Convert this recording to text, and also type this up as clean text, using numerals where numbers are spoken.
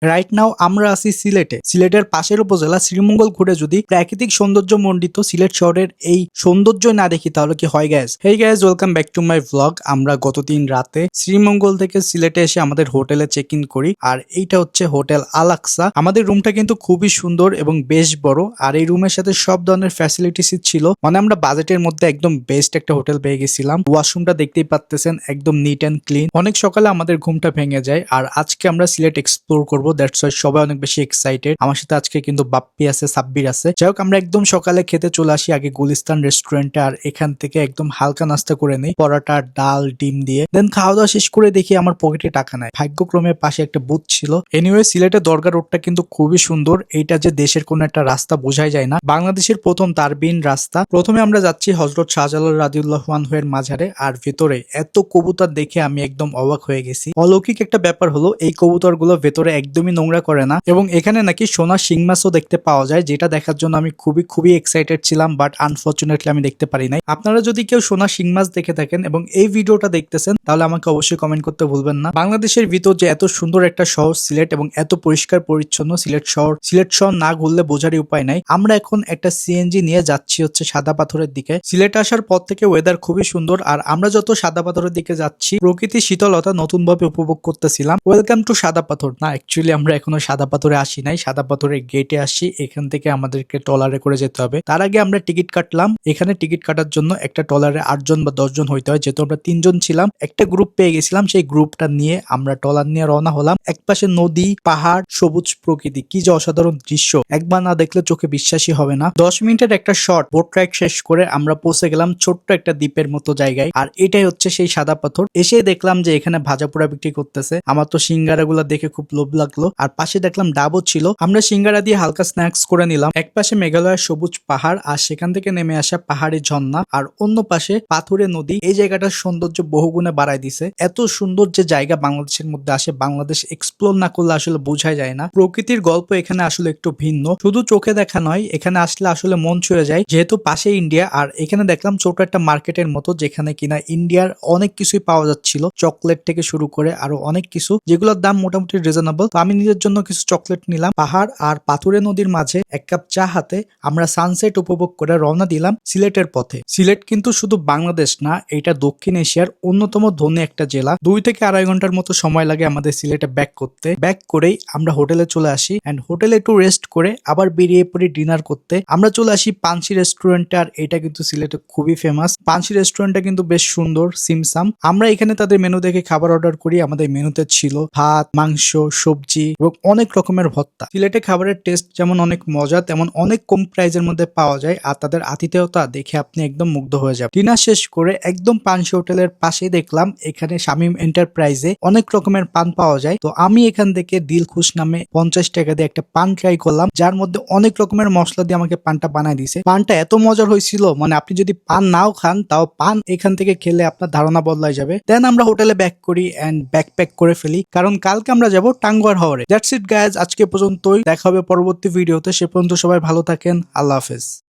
Right now আমরা আছি সিলেটে। সিলেটের পাশের উপজেলা শ্রীমঙ্গল ঘুরে যদি প্রাকৃতিক সৌন্দর্য মণ্ডিত সিলেট শহরের এই সৌন্দর্য না দেখি তাহলে কি হয় gas. Hey gas, welcome back to my vlog. আমরা গত দিন রাতে শ্রীমঙ্গল থেকে সিলেটে এসে আমাদের হোটেলে চেক ইন করি, আর এইটা হচ্ছে হোটেল আলাক্সা। আমাদের রুমটা কিন্তু খুবই সুন্দর এবং বেশ বড়, আর এই রুমের সাথে সব ধরনের ফ্যাসিলিটিস ছিল। মানে আমরা বাজেটের মধ্যে একদম বেস্ট একটা হোটেল পেয়ে গেছিলাম। ওয়াশরুমটা দেখতেই পাচ্তেছেন, একদম নিট অ্যান্ড ক্লিন। অনেক সকালে আমাদের ঘুমটা ভেঙে যায়, আর আজকে আমরা সিলেট এক্সপ্লোর করবো। দ্যাটস ওয়াই সবাই অনেক বেশি এক্সাইটেড। আমার সাথে আজকে কিন্তু বাপ্পি আছে, সাব্বির আছে। যাই হোক, আমরা একদম সকালে খেতে চলে আসি আগে গুলিস্তান রেস্টুরেন্টে, আর এখান থেকে একদম হালকা নাস্তা করে নেই, পরোটা, ডাল, ডিম দিয়ে। দেন খাওয়া দাওয়া শেষ করে দেখি আমার পকেটে টাকা নাই। ভাগ্যক্রমে পাশে একটা বুথ ছিল। এনিওয়ে, সিলেটের দরগা রোডটা কিন্তু খুবই সুন্দর। এইটা যে দেশের কোন একটা রাস্তা বোঝাই যায় না, বাংলাদেশের প্রথম তারবিহীন রাস্তা। প্রথমে আমরা যাচ্ছি হযরত শাহজালাল রাদিয়াল্লাহু আনহু এর মাজারে, আর ভেতরে এত কবুতর দেখে আমি একদম অবাক হয়ে গেছি। অলৌকিক একটা ব্যাপার হলো, এই কবুতরগুলো ভেতরে একদমই নোংরা করে না, এবং এখানে নাকি সোনার শিং মাছও দেখতে পাওয়া যায়, যেটা দেখার জন্য আমি খুবই এক্সাইটেড ছিলাম, বাট আনফরচুনেটলি আমি দেখতে পারি নাই। আপনারা যদি কেউ সোনার শিং মাছ দেখে থাকেন এবং এই ভিডিওটা দেখতেছেন, তাহলে আমাকে অবশ্যই কমেন্ট করতে ভুলবেন না। বাংলাদেশের ভিতর যে এত সুন্দর একটা শহর সিলেট, এবং এত পরিষ্কার পরিচ্ছন্ন সিলেট শহর না ঘুরলে বোঝারই উপায় নাই। আমরা এখন একটা সিএনজি নিয়ে যাচ্ছি হচ্ছে সাদা পাথরের দিকে। সিলেট আসার পর থেকে ওয়েদার খুবই সুন্দর, আর আমরা যত সাদা পাথরের দিকে যাচ্ছি প্রকৃতির শীতলতা নতুন ভাবে উপভোগ করতেছিলাম। ওয়েলকাম টু সাদা পাথর। না, অ্যাকচুয়ালি আমরা এখনো সাদা পাথরে আসি নাই, সাদা পাথরের গেটে আসি। এখান থেকে আমাদেরকে ট্রলারে করে যেতে হবে। তার আগে আমরা টিকিট কাটলাম। এখানে টিকিট কাটার জন্য একটা ট্রলারে 8 জন বা 10 জন হইতে হয়, যেহেতু আমরা 3 জন ছিলাম। একটা গ্রুপ পেয়ে গেছিলাম, সেই গ্রুপটা নিয়ে আমরা ট্রলার নিয়ে রওনা হলাম। একপাশে নদী, পাহাড়, সবুজ প্রকৃতি, কি যে অসাধারণ দৃশ্য, একবার না দেখলে চোখে বিশ্বাসই হবে না। 10 মিনিটের একটা শর্ট বোট রাইড শেষ করে আমরা পৌঁছে গেলাম ছোট্ট একটা দ্বীপের মতো জায়গায়, আর এটাই হচ্ছে সেই সাদা পাথর। এসে দেখলাম যে এখানে ভাজা পোড়া বিক্রি করতেছে। আমার তো সিঙ্গারা গুলা দেখে খুব লোভ লাগলো, আর পাশে দেখলাম ডাবও ছিল। আমরা সিঙ্গারা দিয়ে হালকা স্ন্যাক্স করে নিলাম। এক পাশে মেঘালয়ের সবুজ পাহাড়, আর সেখান থেকে নেমে আসা পাহাড়ি ঝর্ণা, আর অন্য পাশে পাথুরে নদী। এই জায়গাটার সৌন্দর্য বহুগুণে বাড়ায় দিছে। এত সুন্দর যে জায়গা বাংলাদেশের মধ্যে আসে, বাংলাদেশ এক্সপ্লোর না করলে আসলে বোঝাই যায় না। প্রকৃতির গল্প এখানে আসলে একটু ভিন্ন, শুধু চোখে দেখা নয়, এখানে আসলে আসলে মন ছুঁয়ে যায়। যেহেতু পাশে ইন্ডিয়া, আর এখানে দেখলাম ছোট একটা মার্কেটের মতো, যেখানে কিনা ইন্ডিয়ার অনেক কিছুই পাওয়া যাচ্ছিল, চকলেট থেকে শুরু করে আরো অনেক কিছু, যেগুলোর দাম মোটামুটি রিজনেবল। তো আমি নিজের জন্য কিছু চকলেট নিলাম। পাহাড় আর পাথুরে নদীর মাঝে এক কাপ চা হাতে আমরা সানসেট উপভোগ করে রওনা দিলাম সিলেটের পথে। সিলেট কিন্তু শুধু বাংলাদেশ না, এটা দক্ষিণ এশিয়ার অন্যতম ধনী একটা জেলা। 2 থেকে 2.5 ঘন্টার মতো সময় লাগে আমাদের সিলেটে ব্যাক করতে। ব্যাক করেই আমরা হোটেলে চলে আসি, এন্ড হোটেলে একটু রেস্ট করে আবার বেরিয়ে পড়ি ডিনার করতে। আমরা চলে আসি পানসি রেস্টুরেন্টে, আর এটা কিন্তু সিলেটে খুবই ফেমাস। পানসি রেস্টুরেন্টটা কিন্তু বেশ সুন্দর, সিমসাম। আমরা এখানে তাদের মেনু দেখে খাবার অর্ডার করি। আমাদের মেনুতে ছিল ভাত, মাংস, সবজি এবং অনেক রকমের ভর্তা। সিলেটে খাবারের টেস্ট যেমন অনেক মজা, তেমন অনেক কম প্রাইজের মধ্যে পাওয়া যায়, আর তাদের আতিথেয়তা দেখে আপনি একদম মুগ্ধ হয়ে যাবেন। ডিনার শেষ করে একদম পানসি হোটেলের পাশেই দেখলাম এখানে শামীম এন্টারপ্রাইজে অনেক রকমের পান পাওয়া যায়। তো আমি এখান থেকে দিলখুশ নামে 50 টাকা দিয়ে একটা পান ট্রাই করলাম, যার মধ্যে অনেক রকমের মশলা দিয়ে আমাকে পানটা বানায় দিছে। পানটা এত মজার হয়েছিল, মানে আপনি যদি পান নাও খান, তাও পান এখান থেকে খেলে আপনার ধারণা বদলাই যাবে। দেন আমরা হোটেলে ব্যাক করি এন্ড ব্যাকপ্যাক করে ফেলি, কারণ কালকে আমরা যাব টাঙ্গুয়ার হাওরে। দ্যাটস ইট গাইজ, আজকে পর্যন্তই। দেখা হবে পরবর্তী ভিডিওতে। সে পর্যন্ত সবাই ভালো থাকেন। আল্লাহ হাফেজ।